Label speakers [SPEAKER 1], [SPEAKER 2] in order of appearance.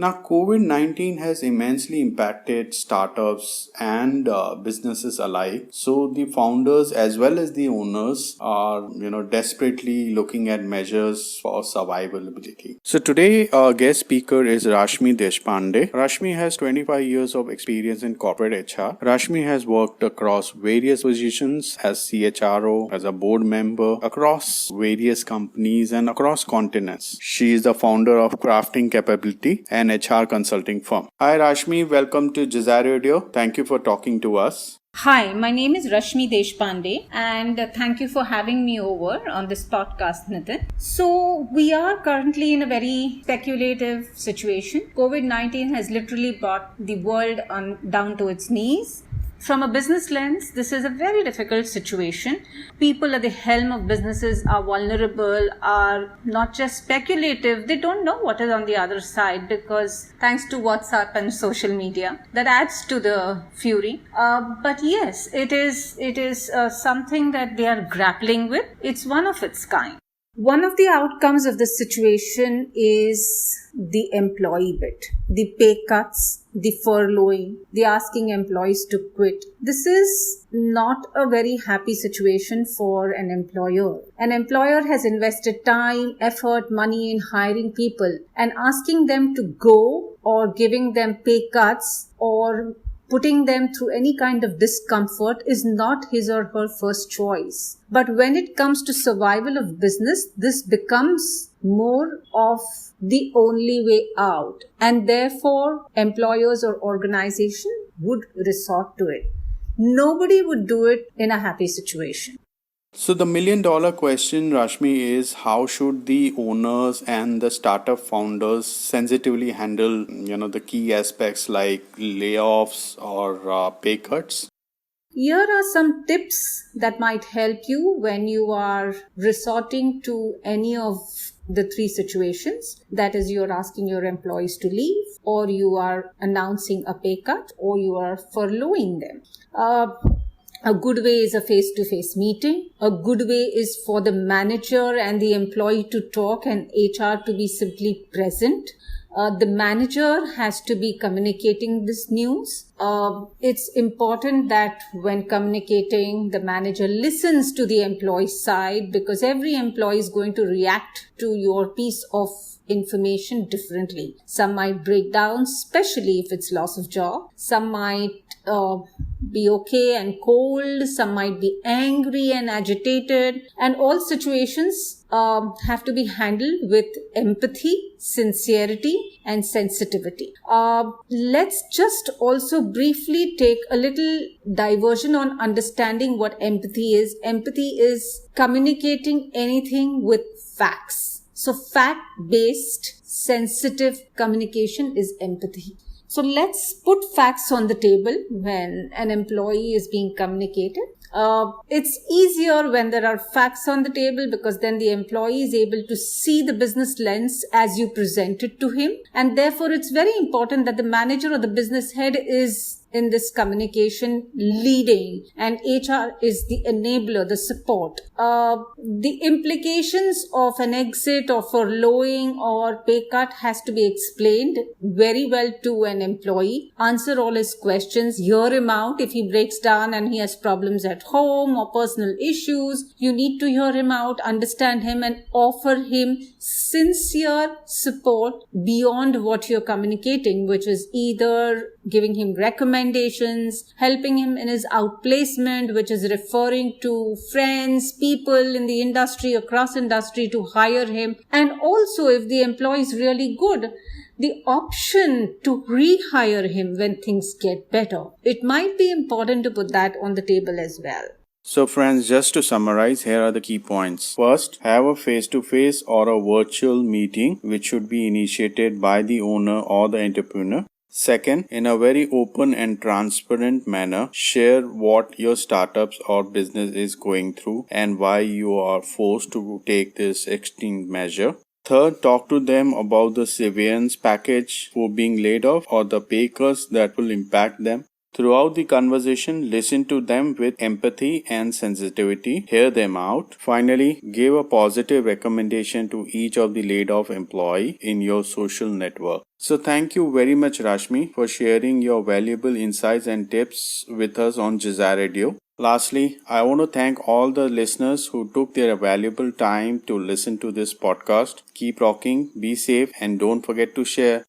[SPEAKER 1] Now, COVID-19 has immensely impacted startups and businesses alike. So the founders as well as the owners are, desperately looking at measures for survivability. So today, our guest speaker is Rashmi Deshpande. Rashmi has 25 years of experience in corporate HR. Rashmi has worked across various positions as CHRO, as a board member, across various companies and across continents. She is the founder of Crafting Capability, an HR consulting firm. Hi Rashmi, welcome to Jazar Radio. Thank you for talking to us.
[SPEAKER 2] Hi, my name is Rashmi Deshpande and thank you for having me over on this podcast, Nitin. So, we are currently in a very speculative situation. COVID-19 has literally brought the world down to its knees. From a business lens, this is a very difficult situation. People at the helm of businesses are vulnerable, are not just speculative, they don't know what is on the other side because thanks to WhatsApp and social media, that adds to the fury. But yes, it is something that they are grappling with. It's one of its kind. One of the outcomes of this situation is the employee bit, the pay cuts, the furloughing, the asking employees to quit. This is not a very happy situation for an employer. An employer has invested time, effort, money in hiring people, and asking them to go or giving them pay cuts or putting them through any kind of discomfort is not his or her first choice. But when it comes to survival of business, this becomes more of the only way out. And therefore, employers or organizations would resort to it. Nobody would do it in a happy situation.
[SPEAKER 1] So the $1 million question, Rashmi, is how should the owners and the startup founders sensitively handle, the key aspects like layoffs or pay cuts?
[SPEAKER 2] Here are some tips that might help you when you are resorting to any of the three situations. That is, you're asking your employees to leave, or you are announcing a pay cut, or you are furloughing them. A good way is a face-to-face meeting. A good way is for the manager and the employee to talk and HR to be simply present. The manager has to be communicating this news. It's important that when communicating, the manager listens to the employee's side because every employee is going to react to your piece of information differently. Some might break down, especially if it's loss of job. Some might be okay and cold. Some might be angry and agitated. And all situations have to be handled with empathy, sincerity, and sensitivity. Let's just also briefly take a little diversion on understanding what empathy is. Empathy is communicating anything with facts. So fact-based, sensitive communication is empathy. So let's put facts on the table when an employee is being communicated. It's easier when there are facts on the table because then the employee is able to see the business lens as you present it to him. And therefore, it's very important that the manager or the business head is in this communication leading and HR is the enabler, the support. The implications of an exit or furloughing or pay cut has to be explained very well to an employee. Answer all his questions, hear him out. If he breaks down and he has problems at home or personal issues, you need to hear him out, understand him and offer him sincere support beyond what you're communicating, which is either giving him recommendations, helping him in his outplacement, which is referring to friends, people in the industry, across industry to hire him. And also, if the employee is really good, the option to rehire him when things get better. It might be important to put that on the table as well.
[SPEAKER 1] So friends, just to summarize, here are the key points. First, have a face-to-face or a virtual meeting which should be initiated by the owner or the entrepreneur. Second, in a very open and transparent manner, share what your startups or business is going through and why you are forced to take this extreme measure. Third, talk to them about the severance package for being laid off or the pay cuts that will impact them. Throughout the conversation, listen to them with empathy and sensitivity, hear them out. Finally, give a positive recommendation to each of the laid off employee in your social network. So thank you very much, Rashmi, for sharing your valuable insights and tips with us on Jazar Radio. Lastly, I want to thank all the listeners who took their valuable time to listen to this podcast. Keep rocking, be safe, and don't forget to share.